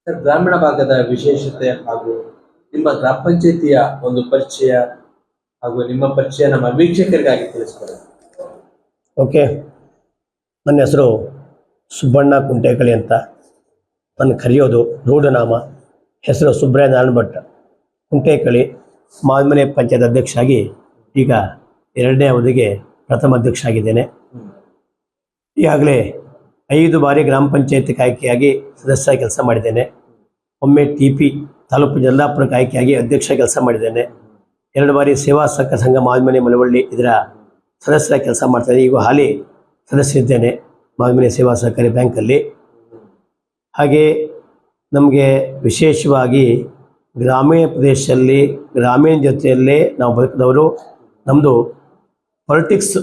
Sir, ಗ್ರಾಮೀಣ ಭಾಗದ ವಿಶೇಷತೆ ಹಾಗೂ ನಿಮ್ಮ ಗ್ರಾಮ ಪಂಚಾಯತಿಯ ಒಂದು ಪರಿಚಯ ಹಾಗೂ ನಿಮ್ಮ ಪರಿಚಯ ನಮ್ಮ ವೀಕ್ಷಕರಿಗಾಗಿ ತಿಳಿಸ್ಕೊಡಿ. ಓಕೆ, ನನ್ನ ಹೆಸರು ಸುಬ್ಬಣ್ಣ ಕುಂಟೇಕಳಿ ಅಂತ. ನನ್ನ ಕರೆಯೋದು ರೂಢನಾಮ. ಹೆಸರು ಸುಬ್ರಾಯ ನಾರಾಯಣ ಭಟ್ ಕುಂಟೇಕಳಿ. ಮಾಲ್ಮನೆ ಪಂಚಾಯತ್ ಅಧ್ಯಕ್ಷರಾಗಿ ಈಗ 2ನೇ ಅವಧಿಗೆ ಪ್ರಥಮ ಅಧ್ಯಕ್ಷ ಆಗಿದ್ದೇನೆ. ಈಗಾಗಲೇ 5 ಬಾರಿ ಗ್ರಾಮ ಪಂಚಾಯತ್ ಆಯ್ಕೆಯಾಗಿ ಸದಸ್ಯರಾಗಿ ಕೆಲಸ ಮಾಡಿದ್ದೇನೆ. ಒಮ್ಮೆ TP ತಾಲೂಕು ಜಲ್ಲಾಪುರಕ್ಕೆ ಆಯ್ಕೆಯಾಗಿ ಅಧ್ಯಕ್ಷ ಕೆಲಸ ಮಾಡಿದ್ದೇನೆ. 2 ಬಾರಿ ಸೇವಾ ಸಹಕಾರ ಸಂಘ ಮಾಲ್ಮನೆ ಮಳವಳ್ಳಿ ಇದರ ಸದಸ್ಯರಾಗಿ ಕೆಲಸ ಮಾಡ್ತಾಯಿದ್ದೆ. ಈಗ ಹಾಲಿ ಸದಸ್ಯರಿದ್ದೇನೆ ಮಾಲ್ಮನೆ ಸೇವಾ ಸಹಕಾರಿ ಬ್ಯಾಂಕಲ್ಲಿ. ಹಾಗೆ ನಮಗೆ ವಿಶೇಷವಾಗಿ ಗ್ರಾಮೀಣ ಪ್ರದೇಶದಲ್ಲಿ ಗ್ರಾಮೀಣ ಜೊತೆಯಲ್ಲೇ ನಾವು ಬದುಕಿದವರು. ನಮ್ಮದು ಪೊಲಿಟಿಕ್ಸ್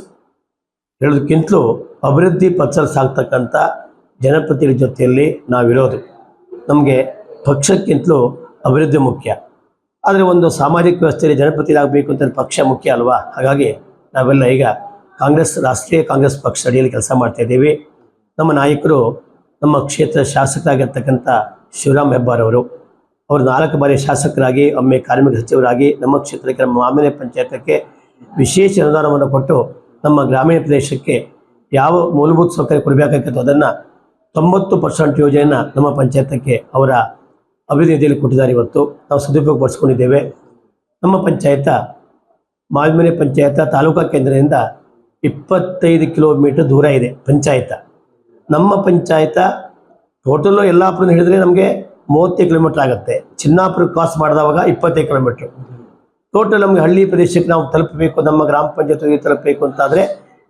ಹೇಳೋದಕ್ಕಿಂತಲೂ ಅಭಿವೃದ್ಧಿ ಪಥದಲ್ಲಿ ಸಾಗ್ತಕ್ಕಂಥ ಜನಪ್ರತಿನಿಧಿ ಜೊತೆಯಲ್ಲಿ ನಾವಿರೋದು. ನಮಗೆ ಪಕ್ಷಕ್ಕಿಂತಲೂ ಅಭಿವೃದ್ಧಿ ಮುಖ್ಯ. ಆದರೆ ಒಂದು ಸಾಮಾಜಿಕ ವ್ಯವಸ್ಥೆಯಲ್ಲಿ ಜನಪ್ರತಿನಿಧಿ ಆಗಬೇಕು ಅಂತ ಪಕ್ಷ ಮುಖ್ಯ ಅಲ್ವಾ. ಹಾಗಾಗಿ ನಾವೆಲ್ಲ ಈಗ ರಾಷ್ಟ್ರೀಯ ಕಾಂಗ್ರೆಸ್ ಪಕ್ಷ ಅಡಿಯಲ್ಲಿ ಕೆಲಸ ಮಾಡ್ತಾಯಿದ್ದೀವಿ. ನಮ್ಮ ನಾಯಕರು ನಮ್ಮ ಕ್ಷೇತ್ರ ಶಾಸಕರಾಗಿರ್ತಕ್ಕಂಥ ಶಿವರಾಮ್ ಹೆಬ್ಬಾರ್ ಅವರು 4 ಬಾರಿ ಶಾಸಕರಾಗಿ, ಒಮ್ಮೆ ಕಾರ್ಮಿಕ ಸಚಿವರಾಗಿ ನಮ್ಮ ಕ್ಷೇತ್ರಕ್ಕೆ, ನಮ್ಮ ಮಾಲ್ಮನೆ ಪಂಚಾಯತಕ್ಕೆ ವಿಶೇಷ ಅನುದಾನವನ್ನು ಕೊಟ್ಟು ನಮ್ಮ ಗ್ರಾಮೀಣ ಪ್ರದೇಶಕ್ಕೆ ಯಾವ ಮೂಲಭೂತ ಸೌಕರ್ಯ ಕೊಡಬೇಕಾಗಿತ್ತು ಅದನ್ನು 90% ಯೋಜನೆಯನ್ನು ನಮ್ಮ ಪಂಚಾಯತಕ್ಕೆ ಅವರ ಅಭಿವೃದ್ಧಿಯಲ್ಲಿ ಕೊಟ್ಟಿದ್ದಾರೆ. ಇವತ್ತು ನಾವು ಸದುಪಯೋಗ ಪಡಿಸ್ಕೊಂಡಿದ್ದೇವೆ. ನಮ್ಮ ಪಂಚಾಯತ ಮಾಲ್ಮನೆ ಪಂಚಾಯತ ತಾಲೂಕಾ ಕೇಂದ್ರದಿಂದ 25 ಕಿಲೋಮೀಟರ್ ದೂರ ಇದೆ ಪಂಚಾಯತ. ನಮ್ಮ ಪಂಚಾಯತ ಟೋಟಲ್ಲು ಯಲ್ಲಾಪುರ ಹಿಡಿದ್ರೆ ನಮಗೆ 30 ಕಿಲೋಮೀಟ್ರ್ ಆಗುತ್ತೆ. Chinnapura cross ಮಾಡಿದವಾಗ 25 kilometre. ಟೋಟಲ್ ನಮಗೆ ಹಳ್ಳಿ ಪ್ರದೇಶಕ್ಕೆ ನಾವು ತಲುಪಬೇಕು, ನಮ್ಮ ಗ್ರಾಮ ಪಂಚಾಯತ್ಗೆ ತಲುಪಬೇಕು ಅಂತಾದರೆ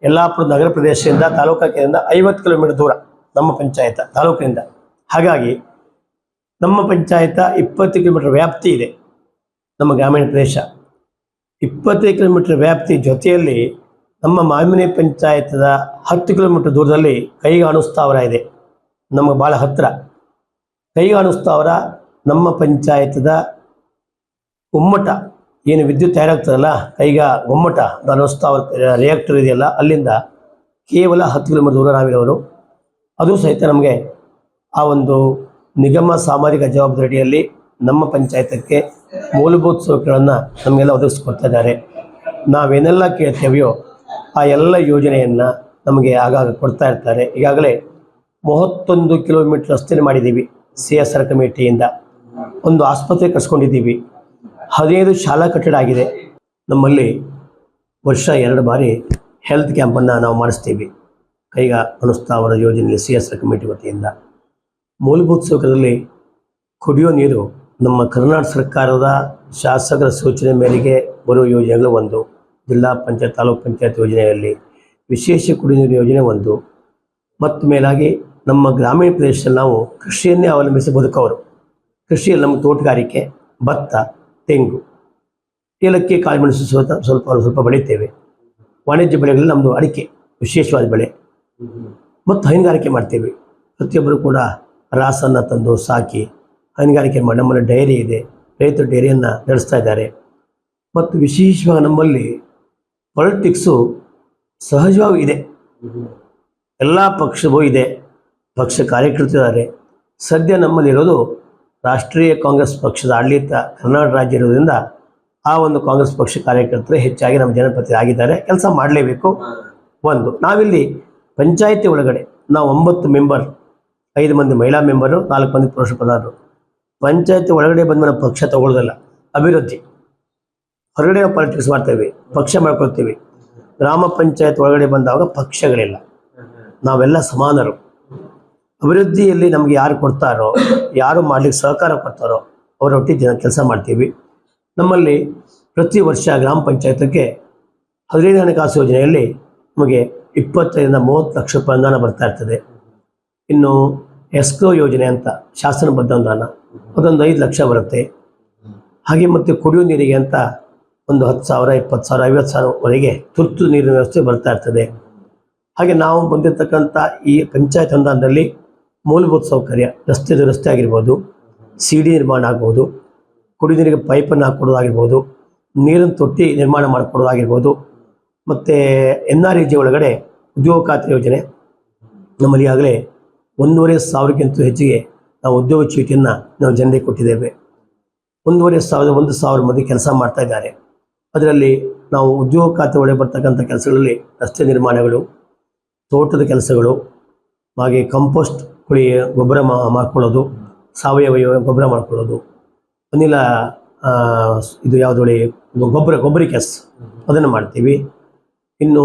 ಯಲ್ಲಾಪುರ ನಗರ ಪ್ರದೇಶದಿಂದ ತಾಲೂಕಾ ಕೇಂದ್ರದಿಂದ 50 ಕಿಲೋಮೀಟರ್ ದೂರ ನಮ್ಮ ಪಂಚಾಯತ ತಾಲೂಕಿನಿಂದ. ಹಾಗಾಗಿ ನಮ್ಮ ಪಂಚಾಯತ 20 ಕಿಲೋಮೀಟರ್ ವ್ಯಾಪ್ತಿ ಇದೆ. ನಮ್ಮ ಗ್ರಾಮೀಣ ಪ್ರದೇಶ 25 ಕಿಲೋಮೀಟರ್ ವ್ಯಾಪ್ತಿ ಜೊತೆಯಲ್ಲಿ ನಮ್ಮ ಮಾಲ್ಮನೆ ಪಂಚಾಯತದ 10 ಕಿಲೋಮೀಟರ್ ದೂರದಲ್ಲಿ ಕೈಗಾಣು ಸ್ಥಾವರ ಇದೆ. ನಮಗೆ ಭಾಳ ಹತ್ತಿರ ಕೈಗಾಣು ಸ್ಥಾವರ. ನಮ್ಮ ಪಂಚಾಯತದ ಗುಮ್ಮಟ ಏನು ವಿದ್ಯುತ್ ತಯಾರಾಗ್ತದಲ್ಲ, ಗುಮ್ಮಟ ಅಣು ಸ್ಥಾವರ ರಿಯಾಕ್ಟರ್ ಇದೆಯಲ್ಲ, ಅಲ್ಲಿಂದ ಕೇವಲ 10 ಕಿಲೋಮೀಟರ್ ದೂರ ನಾವಿರೋರು. ಅದು ಸಹಿತ ನಮಗೆ ಆ ಒಂದು ನಿಗಮ ಸಾಮಾಜಿಕ ಜವಾಬ್ದಾರಿಯಲ್ಲಿ ನಮ್ಮ ಪಂಚಾಯತಕ್ಕೆ ಮೂಲಭೂತ ಸೌಕರ್ಯಗಳನ್ನು ನಮಗೆಲ್ಲ ಒದಗಿಸ್ಕೊಡ್ತಾ ಇದ್ದಾರೆ. ನಾವೇನೆಲ್ಲ ಕೇಳ್ತೇವೆಯೋ ಆ ಎಲ್ಲ ಯೋಜನೆಯನ್ನು ನಮಗೆ ಆಗಾಗ ಕೊಡ್ತಾ ಇರ್ತಾರೆ. ಈಗಾಗಲೇ 31 ಕಿಲೋಮೀಟರ್ ರಸ್ತೆ ಮಾಡಿದ್ದೀವಿ CSR ಕಮಿಟಿಯಿಂದ. ಒಂದು ಆಸ್ಪತ್ರೆ ಕಟ್ಸ್ಕೊಂಡಿದ್ದೀವಿ. 15 ಶಾಲಾ ಕಟ್ಟಡ ಆಗಿದೆ. ನಮ್ಮಲ್ಲಿ ವರ್ಷ 2 ಬಾರಿ ಹೆಲ್ತ್ ಕ್ಯಾಂಪನ್ನು ನಾವು ಮಾಡಿಸ್ತೀವಿ ಕೈಗಾಣು ಸ್ಥಾವರ ಯೋಜನೆಯಲ್ಲಿ CSR ಕಮಿಟಿ ವತಿಯಿಂದ. ಮೂಲಭೂತ ಸೌಕರ್ಯದಲ್ಲಿ ಕುಡಿಯೋ ನೀರು ನಮ್ಮ ಕರ್ನಾಟಕ ಸರ್ಕಾರದ ಶಾಸಕರ ಸೂಚನೆ ಮೇರೆಗೆ ಬರುವ ಯೋಜನೆಗಳು ಒಂದು. ಜಿಲ್ಲಾ ಪಂಚಾಯತ್ ತಾಲೂಕು ಪಂಚಾಯತ್ ಯೋಜನೆಯಲ್ಲಿ ವಿಶೇಷ ಕುಡಿಯುವ ನೀರು ಯೋಜನೆ ಒಂದು. ಮತ್ತು ಮೇಲಾಗಿ ನಮ್ಮ ಗ್ರಾಮೀಣ ಪ್ರದೇಶದಲ್ಲಿ ನಾವು ಕೃಷಿಯನ್ನೇ ಅವಲಂಬಿಸಿ ಬದುಕೋರು. ಕೃಷಿಯಲ್ಲಿ ನಮ್ಮ ತೋಟಗಾರಿಕೆ, ಭತ್ತ, ತೆಂಗು, ಏಲಕ್ಕಿ, ಕಾಳುಮೆಣಸು ಸ್ವಲ್ಪ ಬೆಳೀತೇವೆ. ವಾಣಿಜ್ಯ ಬೆಳೆಗಳಲ್ಲಿ ನಮ್ಮದು ಅಡಿಕೆ ವಿಶೇಷವಾದ ಬೆಳೆ. ಮತ್ತು ಹೈನುಗಾರಿಕೆ ಮಾಡ್ತೇವೆ. ಪ್ರತಿಯೊಬ್ಬರು ಕೂಡ ರಾಸನ್ನು ತಂದು ಸಾಕಿ ಹೈನುಗಾರಿಕೆ ಮಾಡಿ ನಮ್ಮಲ್ಲಿ ಡೈರಿ ಇದೆ. ರೈತರು ಡೈರಿಯನ್ನು ನಡೆಸ್ತಾ ಇದ್ದಾರೆ. ಮತ್ತು ವಿಶೇಷವಾಗಿ ನಮ್ಮಲ್ಲಿ ಪೊಲಿಟಿಕ್ಸು ಸಹಜವಾಗಿ ಇದೆ. ಎಲ್ಲ ಪಕ್ಷವೂ ಇದೆ, ಪಕ್ಷ ಕಾರ್ಯಕರ್ತರಿದ್ದಾರೆ. ಸದ್ಯ ನಮ್ಮಲ್ಲಿರೋದು ರಾಷ್ಟ್ರೀಯ ಕಾಂಗ್ರೆಸ್ ಪಕ್ಷದ ಆಡಳಿತ ಕರ್ನಾಟಕ ರಾಜ್ಯ ಇರೋದ್ರಿಂದ ಆ ಒಂದು ಕಾಂಗ್ರೆಸ್ ಪಕ್ಷ ಕಾರ್ಯಕರ್ತರು ಹೆಚ್ಚಾಗಿ ನಮ್ಮ ಜನಪ್ರತಿನಿಧಿ ಆಗಿದ್ದಾರೆ. ಕೆಲಸ ಮಾಡಲೇಬೇಕು. ಒಂದು, ನಾವಿಲ್ಲಿ ಪಂಚಾಯತಿ ಒಳಗಡೆ ನಾವು 9 ಮೆಂಬರ್, 5 ಮಂದಿ ಮಹಿಳಾ ಮೆಂಬರು, 4 ಮಂದಿ ಪುರುಷ ಪ್ರಧಾನರು. ಪಂಚಾಯತಿ ಒಳಗಡೆ ಬಂದ ನಾವು ಪಕ್ಷ ತಗೊಳ್ಳೋದಲ್ಲ, ಅಭಿವೃದ್ಧಿ. ಹೊರಗಡೆ ನಾವು ಪಾಲಿಟಿಕ್ಸ್ ಮಾಡ್ತೇವೆ, ಪಕ್ಷ ಮಾಡ್ಕೊಳ್ತೀವಿ. ಗ್ರಾಮ ಪಂಚಾಯತ್ ಒಳಗಡೆ ಬಂದಾಗ ಪಕ್ಷಗಳಿಲ್ಲ, ನಾವೆಲ್ಲ ಸಮಾನರು. ಅಭಿವೃದ್ಧಿಯಲ್ಲಿ ನಮಗೆ ಯಾರು ಕೊಡ್ತಾರೋ, ಯಾರು ಮಾಡಲಿಕ್ಕೆ ಸಹಕಾರ ಕೊಡ್ತಾರೋ ಅವರೊಟ್ಟಿಗೆ ಕೆಲಸ ಮಾಡ್ತೀವಿ. ನಮ್ಮಲ್ಲಿ ಪ್ರತಿ ವರ್ಷ ಗ್ರಾಮ ಪಂಚಾಯತ್ಗೆ 15 ಹಣಕಾಸು ಯೋಜನೆಯಲ್ಲಿ ನಮಗೆ 25ರಿಂದ 30 ಲಕ್ಷ ರೂಪಾಯಿ ಅನುದಾನ ಬರ್ತಾ ಇರ್ತದೆ. ಇನ್ನು ಎಸ್ಕ್ರೋ ಯೋಜನೆ ಅಂತ ಶಾಸನಬದ್ಧ ಅನುದಾನ, ಅದೊಂದು 5 ಲಕ್ಷ ಬರುತ್ತೆ. ಹಾಗೆ ಮತ್ತು ಕುಡಿಯುವ ನೀರಿಗೆ ಅಂತ ಒಂದು 10,000, 20,000, 50,000ವರೆಗೆ ತುರ್ತು ನೀರಿನ ವ್ಯವಸ್ಥೆ ಬರ್ತಾ ಇರ್ತದೆ. ಹಾಗೆ ನಾವು ಬಂದಿರತಕ್ಕಂಥ ಈ ಪಂಚಾಯತ್ ಅನುದಾನದಲ್ಲಿ ಮೂಲಭೂತ ಸೌಕರ್ಯ, ರಸ್ತೆ ಆಗಿರ್ಬೋದು, CD ನಿರ್ಮಾಣ ಆಗ್ಬೋದು, ಕುಡಿಯುವ ನೀರಿಗೆ ಪೈಪನ್ನು ಹಾಕ್ಕೊಡೋದಾಗಿರ್ಬೋದು, ನೀರಿನ ತೊಟ್ಟಿ ನಿರ್ಮಾಣ ಮಾಡಿಕೊಡೋದಾಗಿರ್ಬೋದು, ಮತ್ತು NREG ಒಳಗಡೆ ಉದ್ಯೋಗ ಖಾತ್ರಿ ಯೋಜನೆ ನಮ್ಮಲ್ಲಿ ಆಗಲೇ 1,500ಕ್ಕಿಂತ ಹೆಚ್ಚಿಗೆ ನಾವು ಉದ್ಯೋಗ ಚೀಟಿಯನ್ನು ನಾವು ಜನರಿಗೆ ಕೊಟ್ಟಿದ್ದೇವೆ. 1,500 ಮಂದಿ ಕೆಲಸ ಮಾಡ್ತಾ ಇದ್ದಾರೆ. ಅದರಲ್ಲಿ ನಾವು ಉದ್ಯೋಗ ಖಾತೆ ಒಳಗೆ ಬರ್ತಕ್ಕಂಥ ಕೆಲಸಗಳಲ್ಲಿ ರಸ್ತೆ ನಿರ್ಮಾಣಗಳು, ತೋಟದ ಕೆಲಸಗಳು, ಹಾಗೆ ಕಂಪೋಸ್ಟ್ ಗೊಬ್ಬರ ಮಾಡ್ಕೊಳ್ಳೋದು, ಸಾವಯವ ಗೊಬ್ಬರ ಮಾಡ್ಕೊಳ್ಳೋದು, ಅನಿಲ ಇದು ಯಾವುದೊಳೆ ಗೊಬ್ಬರ ಕೆಲಸ ಅದನ್ನು ಮಾಡ್ತೀವಿ. ಇನ್ನು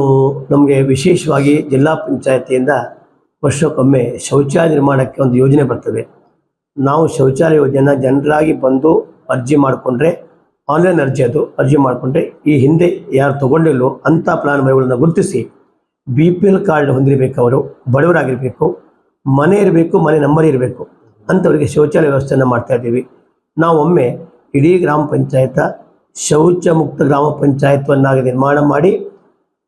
ನಮಗೆ ವಿಶೇಷವಾಗಿ ಜಿಲ್ಲಾ ಪಂಚಾಯತಿಯಿಂದ ವರ್ಷಕ್ಕೊಮ್ಮೆ ಶೌಚಾಲಯ ನಿರ್ಮಾಣಕ್ಕೆ ಒಂದು ಯೋಜನೆ ಬರ್ತದೆ. ನಾವು ಶೌಚಾಲಯ ಯೋಜನೆನ ಜನರಾಗಿ ಬಂದು ಅರ್ಜಿ ಮಾಡಿಕೊಂಡ್ರೆ, ಆನ್ಲೈನ್ ಅರ್ಜಿ ಮಾಡಿಕೊಂಡ್ರೆ ಈ ಹಿಂದೆ ಯಾರು ತೊಗೊಂಡಿಲ್ಲೋ ಅಂಥ ಫಲಾನುಭವಿಗಳನ್ನು ಗುರುತಿಸಿ BPL ಕಾರ್ಡ್ ಹೊಂದಿರಬೇಕು, ಅವರು ಬಡವರಾಗಿರಬೇಕು, ಮನೆ ಇರಬೇಕು, ಮನೆ ನಂಬರ್ ಇರಬೇಕು, ಅಂಥವರಿಗೆ ಶೌಚಾಲಯ ವ್ಯವಸ್ಥೆಯನ್ನು ಮಾಡ್ತಾ ಇದ್ದೀವಿ. ನಾವು ಒಮ್ಮೆ ಇಡೀ ಗ್ರಾಮ ಪಂಚಾಯತ ಶೌಚ ಮುಕ್ತ ಗ್ರಾಮ ಪಂಚಾಯತ್ವನ್ನಾಗಿ ನಿರ್ಮಾಣ ಮಾಡಿ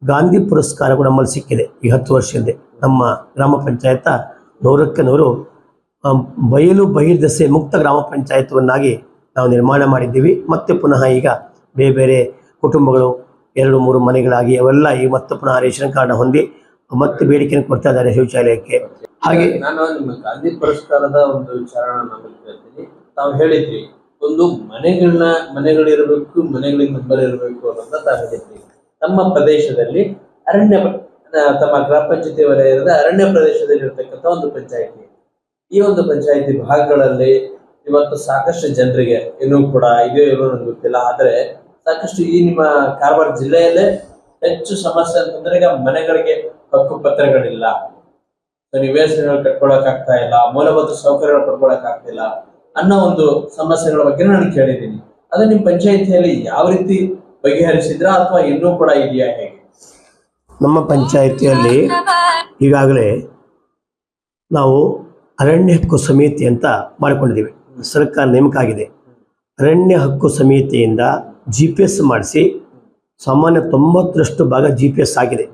ಗಾಂಧಿ ಪುರಸ್ಕಾರ ಕೂಡ ನಮ್ಮಲ್ಲಿ ಸಿಕ್ಕಿದೆ. ಈ 10 ವರ್ಷದಿಂದ ನಮ್ಮ ಗ್ರಾಮ ಪಂಚಾಯತ 100ಕ್ಕೆ 100 ಬಯಲು ಬಹಿರ್ದೆಸೆ ಮುಕ್ತ ಗ್ರಾಮ ಪಂಚಾಯತ್ವನ್ನಾಗಿ ನಾವು ನಿರ್ಮಾಣ ಮಾಡಿದ್ದೀವಿ. ಮತ್ತೆ ಪುನಃ ಈಗ ಬೇರೆ ಬೇರೆ ಕುಟುಂಬಗಳು 2-3 ಮನೆಗಳಾಗಿ ಅವೆಲ್ಲ ಈಗ ಮತ್ತೆ ಪುನಃ ರೇಷನ್ ಕಾರ್ಡ್ ಹೊಂದಿ ಮತ್ತೆ ಬೇಡಿಕೆಯನ್ನು ಕೊಡ್ತಾ ಇದ್ದಾರೆ ಶೌಚಾಲಯಕ್ಕೆ. ಹಾಗೆ ನಾನು ನಿಮ್ಮ ಗಾಂಧಿ ಪುರಸ್ಕಾರದ ಒಂದು ವಿಚಾರನ ನಾನು ಹೇಳ್ತೀನಿ. ತಾವು ಹೇಳಿದ್ರಿ ಒಂದು ಮನೆಗಳಿರಬೇಕು, ಮನೆಗಳಿಗೆ ನಂಬರ್ ಇರಬೇಕು ಅನ್ನೋದನ್ನ ತಾವು ಹೇಳಿದ್ರಿ. ನಮ್ಮ ಪ್ರದೇಶದಲ್ಲಿ ತಮ್ಮ ಗ್ರಾಮ ಪಂಚಾಯತಿ ವಲಯದ ಅರಣ್ಯ ಪ್ರದೇಶದಲ್ಲಿ ಇರತಕ್ಕಂಥ ಒಂದು ಪಂಚಾಯತಿ, ಈ ಒಂದು ಪಂಚಾಯತಿ ಭಾಗಗಳಲ್ಲಿ ಇವತ್ತು ಸಾಕಷ್ಟು ಜನರಿಗೆ ಇನ್ನೂ ಕೂಡ ಇದೆಯೋ ಏನೋ ನನಗೆ ಗೊತ್ತಿಲ್ಲ, ಆದರೆ ಸಾಕಷ್ಟು ಈ ನಿಮ್ಮ ಕಾರವಾರ ಜಿಲ್ಲೆಯಲ್ಲೇ ಹೆಚ್ಚು ಸಮಸ್ಯೆ ಅಂತಂದ್ರೆ ಈಗ ಮನೆಗಳಿಗೆ ಹಕ್ಕು ಪತ್ರಗಳಿಲ್ಲ, ನಿವೇಶನಗಳು ಕಟ್ಕೊಳಕ್ ಆಗ್ತಾ ಇಲ್ಲ, ಮೂಲಭೂತ ಸೌಕರ್ಯಗಳು ಪಡ್ಕೊಳಕ್ ಆಗ್ತಿಲ್ಲ ಅನ್ನೋ ಒಂದು ಸಮಸ್ಯೆಗಳ ಬಗ್ಗೆ ನಾನು ಕೇಳಿದ್ದೀನಿ. ಅದು ನಿಮ್ಮ ಪಂಚಾಯತಿಯಲ್ಲಿ ಯಾವ ರೀತಿ ಬಗೆಹರಿಸಿದ್ರ ಅಥವಾ ಇನ್ನೂ ಕೂಡ ಇದೆಯಾ, ಹೇಗೆ? ನಮ್ಮ ಪಂಚಾಯಿತಿಯಲ್ಲಿ ಈಗಾಗಲೇ ನಾವು ಅರಣ್ಯ ಹಕ್ಕು ಸಮಿತಿ ಅಂತ ಮಾಡಿಕೊಂಡಿದ್ದೀವಿ. ಸರ್ಕಾರ ನೇಮಕ ಆಗಿದೆ. ಅರಣ್ಯ ಹಕ್ಕು ಸಮಿತಿಯಿಂದ GPS ಮಾಡಿಸಿ ಸಾಮಾನ್ಯ 90ರಷ್ಟು ಭಾಗ GPS ಆಗಿದೆ.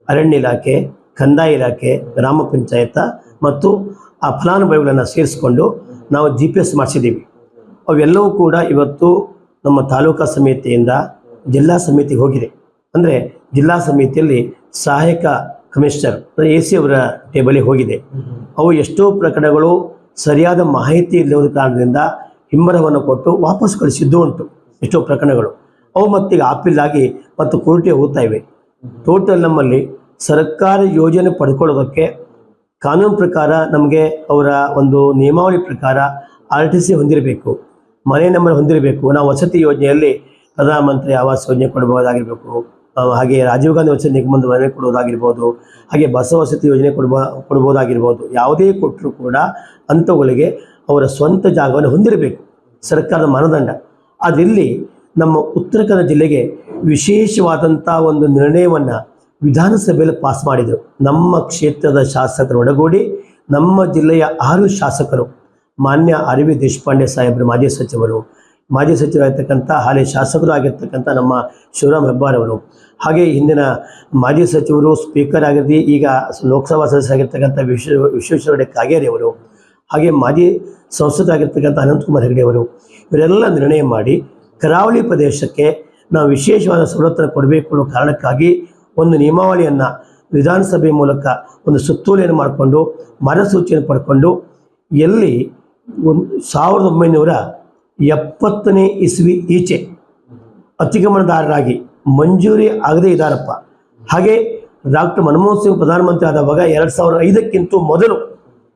ಅರಣ್ಯ ಇಲಾಖೆ, ಕಂದಾಯ ಇಲಾಖೆ, ಗ್ರಾಮ ಪಂಚಾಯತ ಮತ್ತು ಆ ಫಲಾನುಭವಿಗಳನ್ನು ಸೇರಿಸ್ಕೊಂಡು ನಾವು GPS ಮಾಡಿಸಿದ್ದೀವಿ. ಅವೆಲ್ಲವೂ ಕೂಡ ಇವತ್ತು ನಮ್ಮ ತಾಲೂಕಾ ಸಮಿತಿಯಿಂದ ಜಿಲ್ಲಾ ಸಮಿತಿಗೆ ಹೋಗಿದೆ. ಅಂದರೆ ಜಿಲ್ಲಾ ಸಮಿತಿಯಲ್ಲಿ ಸಹಾಯಕ ಕಮಿಷನರ್ AC ಅವರ ಟೇಬಲಿಗೆ ಹೋಗಿದೆ. ಅವು ಎಷ್ಟೋ ಪ್ರಕರಣಗಳು ಸರಿಯಾದ ಮಾಹಿತಿ ಇಲ್ಲದ ಕಾರಣದಿಂದ ಹಿಂಬರವನ್ನು ಕೊಟ್ಟು ವಾಪಸ್ ಕಳಿಸಿದ್ದು ಉಂಟು. ಎಷ್ಟೋ ಪ್ರಕರಣಗಳು ಅವು ಮತ್ತೀಗ ಆಪಿಲ್ ಆಗಿ ಮತ್ತು ಕೋರ್ಟಿಗೆ ಹೋಗ್ತಾ ಇವೆ. ಟೋಟಲ್ ನಮ್ಮಲ್ಲಿ ಸರ್ಕಾರ ಯೋಜನೆ ಪಡ್ಕೊಳ್ಳೋದಕ್ಕೆ ಕಾನೂನು ಪ್ರಕಾರ ನಮಗೆ ಅವರ ಒಂದು ನಿಯಮಾವಳಿ ಪ್ರಕಾರ RTC ಹೊಂದಿರಬೇಕು, ಮನೆ ನಂಬರ್ ಹೊಂದಿರಬೇಕು. ನಾವು ವಸತಿ ಯೋಜನೆಯಲ್ಲಿ ಪ್ರಧಾನಮಂತ್ರಿ ಆವಾಸ್ ಯೋಜನೆ ಕೊಡಬಹುದಾಗಿರಬೇಕು, ಹಾಗೆ ರಾಜೀವ್ ಗಾಂಧಿ ವಸತಿ ನಿಗಮದ ಮನೆ ಕೊಡುವುದಾಗಿರ್ಬೋದು, ಹಾಗೆ ಬಸ ವಸತಿ ಯೋಜನೆ ಕೊಡ್ಬೋದಾಗಿರ್ಬೋದು. ಯಾವುದೇ ಕೊಟ್ಟರೂ ಕೂಡ ಅಂಥವುಗಳಿಗೆ ಅವರ ಸ್ವಂತ ಜಾಗವನ್ನು ಹೊಂದಿರಬೇಕು, ಸರ್ಕಾರದ ಮಾನದಂಡ. ಅದಿಲ್ಲಿ ನಮ್ಮ ಉತ್ತರ ಕನ್ನಡ ಜಿಲ್ಲೆಗೆ ವಿಶೇಷವಾದಂಥ ಒಂದು ನಿರ್ಣಯವನ್ನು ವಿಧಾನಸಭೆಯಲ್ಲಿ ಪಾಸ್ ಮಾಡಿದರು. ನಮ್ಮ ಕ್ಷೇತ್ರದ ಶಾಸಕರು ಒಳಗೂಡಿ ನಮ್ಮ ಜಿಲ್ಲೆಯ 6 ಶಾಸಕರು, ಮಾನ್ಯ RV ದೇಶಪಾಂಡೆ ಸಾಹೇಬರು ಮಾಜಿ ಸಚಿವರಾಗಿರ್ತಕ್ಕಂಥ ಹಾಲಿ ಶಾಸಕರು ಆಗಿರ್ತಕ್ಕಂಥ ನಮ್ಮ ಶಿವರಾಮ್ ಹೆಬ್ಬಾರ್ ಅವರು, ಹಾಗೆ ಹಿಂದಿನ ಮಾಜಿ ಸಚಿವರು ಸ್ಪೀಕರ್ ಆಗಿದ್ದು ಈಗ ಲೋಕಸಭಾ ಸದಸ್ಯರಾಗಿರ್ತಕ್ಕಂಥ ವಿಶ್ವೇಶ್ವರ ಕಾಗೇರಿ ಅವರು, ಹಾಗೆ ಮಾಜಿ ಸಂಸದರಾಗಿರ್ತಕ್ಕಂಥ ಅನಂತಕುಮಾರ್ ಹೆಗಡೆ ಅವರು, ಇವರೆಲ್ಲ ನಿರ್ಣಯ ಮಾಡಿ ಕರಾವಳಿ ಪ್ರದೇಶಕ್ಕೆ ನಾವು ವಿಶೇಷವಾದ ಸವಲತ್ತನ್ನು ಕೊಡಬೇಕು ಅನ್ನೋ ಕಾರಣಕ್ಕಾಗಿ ಒಂದು ನಿಯಮಾವಳಿಯನ್ನು ವಿಧಾನಸಭೆ ಮೂಲಕ ಒಂದು ಸುತ್ತೋಲೆಯನ್ನು ಮಾಡಿಕೊಂಡು ಮಾರ್ಗಸೂಚಿಯನ್ನು ಪಡ್ಕೊಂಡು ಎಲ್ಲಿ 1970ನೇ ಇಸ್ವಿ ಈಚೆ ಅತಿಕ್ರಮಣದಾರರಾಗಿ ಮಂಜೂರಿ ಆಗದೇ ಇದ್ದಾರಪ್ಪ. ಹಾಗೆ ಡಾಕ್ಟರ್ ಮನಮೋಹನ್ ಸಿಂಗ್ ಪ್ರಧಾನಮಂತ್ರಿ ಆದವಾಗ 2005ಕ್ಕಿಂತ ಮೊದಲು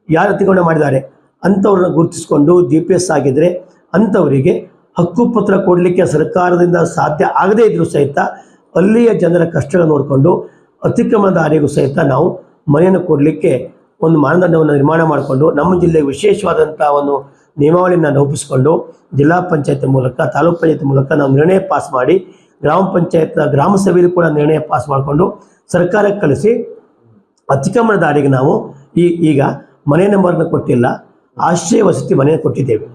ಯಾರು ಅತಿಕ್ರಮಣ ಮಾಡಿದ್ದಾರೆ ಅಂಥವ್ರನ್ನ ಗುರುತಿಸಿಕೊಂಡು GPS ಆಗಿದ್ದರೆ ಅಂಥವರಿಗೆ ಹಕ್ಕುಪತ್ರ ಕೊಡಲಿಕ್ಕೆ ಸರ್ಕಾರದಿಂದ ಸಾಧ್ಯ ಆಗದೇ ಇದ್ರೂ ಸಹಿತ ಅಲ್ಲಿಯ ಜನರ ಕಷ್ಟಗಳನ್ನು ನೋಡಿಕೊಂಡು ಅತಿಕ್ರಮಣದಾರಿಗೂ ಸಹಿತ ನಾವು ಮನೆಯನ್ನು ಕೊಡಲಿಕ್ಕೆ ಒಂದು ಮಾನದಂಡವನ್ನು ನಿರ್ಮಾಣ ಮಾಡಿಕೊಂಡು ನಮ್ಮ ಜಿಲ್ಲೆಗೆ ವಿಶೇಷವಾದಂಥ ಒಂದು ನಿಯಮಾವಳಿಯನ್ನು ರೂಪಿಸಿಕೊಂಡು ಜಿಲ್ಲಾ ಪಂಚಾಯತ್ ಮೂಲಕ ತಾಲೂಕು ಪಂಚಾಯತ್ ಮೂಲಕ ನಾವು ನಿರ್ಣಯ ಪಾಸ್ ಮಾಡಿ ಗ್ರಾಮ ಪಂಚಾಯತ್ ಗ್ರಾಮ ಸಭೆಯಲ್ಲಿ ಕೂಡ ನಿರ್ಣಯ ಪಾಸ್ ಮಾಡಿಕೊಂಡು ಸರ್ಕಾರಕ್ಕೆ ಕಳಿಸಿ ಅತಿಕ್ರಮಣದಾರಿಗೆ ನಾವು ಈಗ ಮನೆ ನಂಬರ್ನ ಕೊಟ್ಟಿಲ್ಲ, ಆಶ್ರಯ ವಸತಿ ಮನೆ ಕೊಟ್ಟಿದ್ದೇವೆ.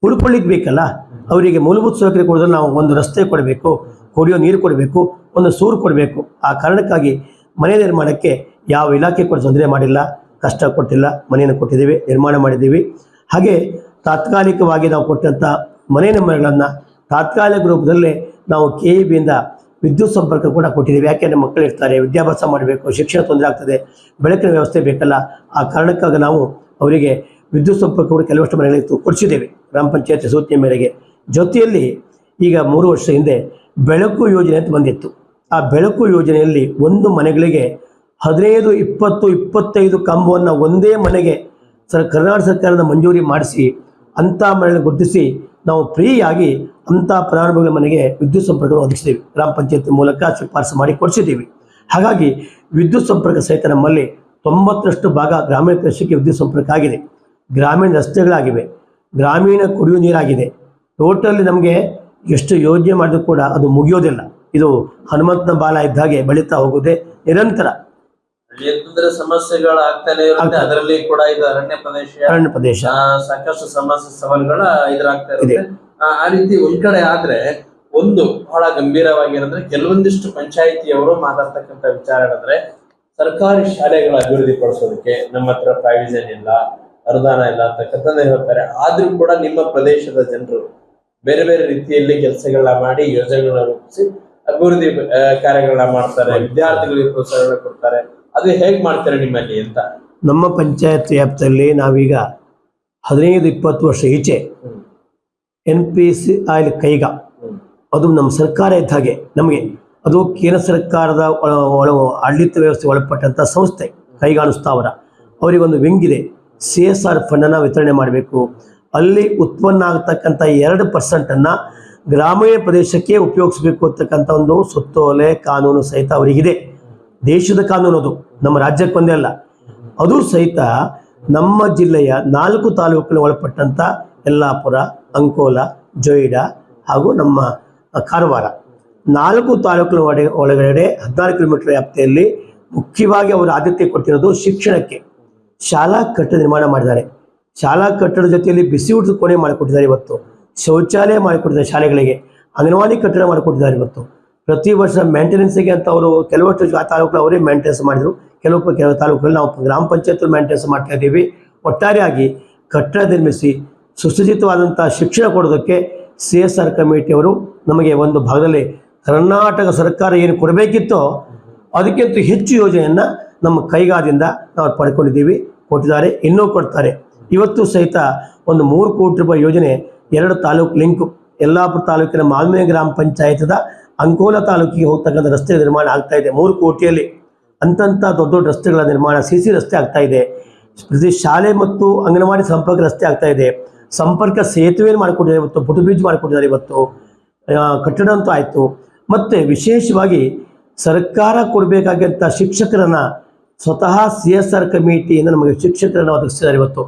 ಉಳ್ಕೊಳ್ಳಿಕ್ಕೆ ಬೇಕಲ್ಲ, ಅವರಿಗೆ ಮೂಲಭೂತ ಸೌಕರ್ಯ ಕೊಡೋದ್ರೆ ನಾವು ಒಂದು ರಸ್ತೆ ಕೊಡಬೇಕು, ಕುಡಿಯೋ ನೀರು ಕೊಡಬೇಕು, ಒಂದು ಸೂರು ಕೊಡಬೇಕು. ಆ ಕಾರಣಕ್ಕಾಗಿ ಮನೆ ನಿರ್ಮಾಣಕ್ಕೆ ಯಾವ ಇಲಾಖೆ ಕೂಡ ತೊಂದರೆ ಮಾಡಿಲ್ಲ, ಕಷ್ಟ ಕೊಟ್ಟಿಲ್ಲ, ಮನೆಯನ್ನು ಕೊಟ್ಟಿದ್ದೇವೆ, ನಿರ್ಮಾಣ ಮಾಡಿದ್ದೀವಿ. ಹಾಗೆ ತಾತ್ಕಾಲಿಕವಾಗಿ ನಾವು ಕೊಟ್ಟಂಥ ಮನೆ ನಂಬರ್ಗಳನ್ನು ತಾತ್ಕಾಲಿಕ ರೂಪದಲ್ಲೇ ನಾವು KEBಯಿಂದ ವಿದ್ಯುತ್ ಸಂಪರ್ಕ ಕೂಡ ಕೊಟ್ಟಿದ್ದೀವಿ. ಯಾಕೆಂದರೆ ಮಕ್ಕಳು ಇರ್ತಾರೆ, ವಿದ್ಯಾಭ್ಯಾಸ ಮಾಡಬೇಕು, ಶಿಕ್ಷಣ ತೊಂದರೆ ಆಗ್ತದೆ, ಬೆಳಕಿನ ವ್ಯವಸ್ಥೆ ಬೇಕಲ್ಲ. ಆ ಕಾರಣಕ್ಕಾಗಿ ನಾವು ಅವರಿಗೆ ವಿದ್ಯುತ್ ಸಂಪರ್ಕ ಕೂಡ ಕೆಲವಷ್ಟು ಮನೆಗಳಿಗೆ ಕೊಡಿಸಿದ್ದೇವೆ ಗ್ರಾಮ ಪಂಚಾಯತ್ ಸೂಚನೆ ಮೇರೆಗೆ. ಜೊತೆಯಲ್ಲಿ ಈಗ 3 ವರ್ಷ ಹಿಂದೆ ಬೆಳಕು ಯೋಜನೆ ಅಂತ ಬಂದಿತ್ತು. ಆ ಬೆಳಕು ಯೋಜನೆಯಲ್ಲಿ ಒಂದು ಮನೆಗಳಿಗೆ 15, 20, 25 ಕಂಬವನ್ನು ಒಂದೇ ಮನೆಗೆ ಕರ್ನಾಟಕ ಸರ್ಕಾರದ ಮಂಜೂರಿ ಮಾಡಿಸಿ ಅಂಥ ಮನೆಗಳನ್ನು ಗುರುತಿಸಿ ನಾವು ಫ್ರೀಯಾಗಿ ಅಂಥ ಫಲಾನುಭವಿಗಳ ಮನೆಗೆ ವಿದ್ಯುತ್ ಸಂಪರ್ಕವನ್ನು ಒದಗಿಸಿದ್ದೀವಿ. ಗ್ರಾಮ ಪಂಚಾಯತ್ ಮೂಲಕ ಶಿಫಾರಸು ಮಾಡಿ ಕೊಡಿಸಿದ್ದೀವಿ. ಹಾಗಾಗಿ ವಿದ್ಯುತ್ ಸಂಪರ್ಕ ಸಹಿತ ನಮ್ಮಲ್ಲಿ 90% ಭಾಗ ಗ್ರಾಮೀಣ ಪ್ರದೇಶಕ್ಕೆ ವಿದ್ಯುತ್ ಸಂಪರ್ಕ ಆಗಿದೆ. ಗ್ರಾಮೀಣ ರಸ್ತೆಗಳಾಗಿವೆ, ಗ್ರಾಮೀಣ ಕುಡಿಯುವ ನೀರಾಗಿದೆ. ಟೋಟಲಿ ನಮಗೆ ಎಷ್ಟು ಯೋಜನೆ ಮಾಡಿದ್ರು ಕೂಡ ಅದು ಮುಗಿಯೋದಿಲ್ಲ. ಇದು ಹನುಮಂತನ ಬಾಲ ಇದ್ದ ಹಾಗೆ ಬೆಳೀತಾ ಹೋಗುವುದೇ ನಿರಂತರ. ಯಾಕಂದ್ರೆ ಸಮಸ್ಯೆಗಳು ಆಗ್ತಾನೆ ಇರುತ್ತೆ. ಅದರಲ್ಲಿ ಕೂಡ ಇದು ಅರಣ್ಯ ಪ್ರದೇಶ ಸಾಕಷ್ಟು ಸಮಸ್ಯೆ ಸವಾಲುಗಳ ಎದುರಾಗ್ತಾ ಇರುತ್ತೆ. ಆ ರೀತಿ ಒಂದ್ ಕಡೆ ಆದ್ರೆ ಒಂದು ಬಹಳ ಗಂಭೀರವಾಗಿರಂದ್ರೆ ಕೆಲವೊಂದಿಷ್ಟು ಪಂಚಾಯಿತಿಯವರು ಮಾತಾಡ್ತಕ್ಕಂಥ ವಿಚಾರ ಹೇಳಿದ್ರೆ ಸರ್ಕಾರಿ ಶಾಲೆಗಳ ಅಭಿವೃದ್ಧಿ ಪಡಿಸೋದಕ್ಕೆ ನಮ್ಮ ಹತ್ರ ಪ್ರಾವಿಷನ್ ಇಲ್ಲ, ಅನುದಾನ ಇಲ್ಲ ಅಂತಕ್ಕಂಥದ್ದು ಹೇಳ್ತಾರೆ. ಆದ್ರೂ ಕೂಡ ನಿಮ್ಮ ಪ್ರದೇಶದ ಜನರು ಬೇರೆ ಬೇರೆ ರೀತಿಯಲ್ಲಿ ಕೆಲಸಗಳನ್ನ ಮಾಡಿ ಯೋಜನೆಗಳನ್ನ ರೂಪಿಸಿ ಅಭಿವೃದ್ಧಿ ಕಾರ್ಯಗಳನ್ನ ಮಾಡ್ತಾರೆ, ವಿದ್ಯಾರ್ಥಿಗಳಿಗೆ ಪ್ರೋತ್ಸಾಹಗಳನ್ನ ಕೊಡ್ತಾರೆ. ಅದು ಹೇಗ್ ಮಾಡ್ತಾರೆ ನಿಮ್ಮಲ್ಲಿ ಅಂತ? ನಮ್ಮ ಪಂಚಾಯತ್ ವ್ಯಾಪ್ತಿಯಲ್ಲಿ ನಾವೀಗ 15-20 ವರ್ಷ ಈಚೆ NPCI ಕೈಗಾ, ಅದು ನಮ್ಮ ಸರ್ಕಾರ ಇದ್ದ ಹಾಗೆ ನಮಗೆ ಅದು ಕೇಂದ್ರ ಸರ್ಕಾರದ ಆಡಳಿತ ವ್ಯವಸ್ಥೆ ಒಳಪಟ್ಟಂಥ ಸಂಸ್ಥೆ ಕೈಗಾನು ಸ್ಥಾವರ. ಅವರಿಗೊಂದು ವಿಂಗ್ ಇದೆ. CSR ಫಂಡನ್ನು ವಿತರಣೆ ಮಾಡಬೇಕು. ಅಲ್ಲಿ ಉತ್ಪನ್ನ ಆಗ್ತಕ್ಕಂಥ 2% ಗ್ರಾಮೀಣ ಪ್ರದೇಶಕ್ಕೆ ಉಪಯೋಗಿಸಬೇಕು ಅಂತಕ್ಕಂಥ ಒಂದು ಸುತ್ತೋಲೆ ಕಾನೂನು ಸಹಿತ ಅವರಿಗಿದೆ. ದೇಶದ ಕಾನೂನು ಅದು, ನಮ್ಮ ರಾಜ್ಯಕ್ಕೊಂದೇ ಅಲ್ಲ. ಅದು ಸಹಿತ ನಮ್ಮ ಜಿಲ್ಲೆಯ 4 ತಾಲೂಕುಗಳ ಒಳಪಟ್ಟಂಥ ಯಲ್ಲಾಪುರ, ಅಂಕೋಲ, ಜೊಯ್ಡಾ ಹಾಗೂ ನಮ್ಮ ಕಾರವಾರ 4 ತಾಲೂಕುಗಳ ಒಳಗಡೆ 16 ಕಿಲೋಮೀಟರ್ ವ್ಯಾಪ್ತಿಯಲ್ಲಿ ಮುಖ್ಯವಾಗಿ ಅವರು ಆದ್ಯತೆ ಕೊಟ್ಟಿರೋದು ಶಿಕ್ಷಣಕ್ಕೆ. ಶಾಲಾ ಕಟ್ಟಡ ನಿರ್ಮಾಣ ಮಾಡಿದ್ದಾರೆ. ಶಾಲಾ ಕಟ್ಟಡದ ಜೊತೆಯಲ್ಲಿ ಬಿಸಿ ಊಟದ ಕೋಣೆ ಮಾಡಿಕೊಟ್ಟಿದ್ದಾರೆ. ಇವತ್ತು ಶೌಚಾಲಯ ಮಾಡಿಕೊಟ್ಟಿದ್ದಾರೆ ಶಾಲೆಗಳಿಗೆ. ಅಂಗನವಾಡಿ ಕಟ್ಟಡ ಮಾಡಿಕೊಟ್ಟಿದ್ದಾರೆ. ಇವತ್ತು ಪ್ರತಿ ವರ್ಷ ಮೇಂಟೆನೆನ್ಸ್ಗೆ ಅಂತ ಅವರು ಕೆಲವಷ್ಟು ತಾಲೂಕು ಅವರೇ ಮೇಂಟೆನೆನ್ಸ್ ಮಾಡಿದರು. ಕೆಲವು ತಾಲೂಕುಗಳಲ್ಲಿ ನಾವು ಗ್ರಾಮ ಪಂಚಾಯತ್ ಮೇಂಟೆನೆನ್ಸ್ ಮಾಡ್ತಾ ಇದ್ದೀವಿ. ಒಟ್ಟಾರೆಯಾಗಿ ಕಟ್ಟಡ ನಿರ್ಮಿಸಿ ಸುಸಜ್ಜಿತವಾದಂಥ ಶಿಕ್ಷಣ ಕೊಡೋದಕ್ಕೆ CSR ಕಮಿಟಿಯವರು ನಮಗೆ ಒಂದು ಭಾಗದಲ್ಲಿ ಕರ್ನಾಟಕ ಸರ್ಕಾರ ಏನು ಕೊಡಬೇಕಿತ್ತೋ ಅದಕ್ಕಿಂತ ಹೆಚ್ಚು ಯೋಜನೆಯನ್ನು ನಮ್ಮ ಕೈಗಾದಿಂದ ನಾವು ಪಡ್ಕೊಂಡಿದ್ದೀವಿ. ಕೊಟ್ಟಿದ್ದಾರೆ, ಇನ್ನೂ ಕೊಡ್ತಾರೆ. ಇವತ್ತು ಸಹಿತ ಒಂದು 3 ಕೋಟಿ ರೂಪಾಯಿ ಯೋಜನೆ 2 ತಾಲೂಕು ಲಿಂಕು. ಯಲ್ಲಾಪುರ ತಾಲೂಕಿನ ಮಾಲ್ಮೆ ಗ್ರಾಮ ಪಂಚಾಯತದ ಅಂಕೋಲ ತಾಲೂಕಿಗೆ ಹೋಗ್ತಕ್ಕಂಥ ರಸ್ತೆ ನಿರ್ಮಾಣ ಆಗ್ತಾ ಇದೆ. 3 ಕೋಟಿಯಲ್ಲಿ ಅಂತಂಥ ದೊಡ್ಡ ದೊಡ್ಡ ರಸ್ತೆಗಳ ನಿರ್ಮಾಣ, CC ರಸ್ತೆ ಆಗ್ತಾ ಇದೆ. ಪ್ರತಿ ಶಾಲೆ ಮತ್ತು ಅಂಗನವಾಡಿ ಸಂಪರ್ಕ ರಸ್ತೆ ಆಗ್ತಾ ಇದೆ. ಸಂಪರ್ಕ ಸೇತುವೆಯನ್ನು ಮಾಡಿಕೊಟ್ಟಿದ್ದಾರೆ. ಇವತ್ತು ಫುಟ್ ಬ್ರಿಡ್ಜ್ ಮಾಡಿಕೊಟ್ಟಿದ್ದಾರೆ. ಇವತ್ತು ಕಟ್ಟಡ ಅಂತೂ ಆಯಿತು. ಮತ್ತು ವಿಶೇಷವಾಗಿ ಸರ್ಕಾರ ಕೊಡಬೇಕಾದಂಥ ಶಿಕ್ಷಕರನ್ನು ಸ್ವತಃ CSR ಕಮಿಟಿಯಿಂದ ನಮಗೆ ಶಿಕ್ಷಕರನ್ನು ಒದಗಿಸಿದ್ದಾರೆ. ಇವತ್ತು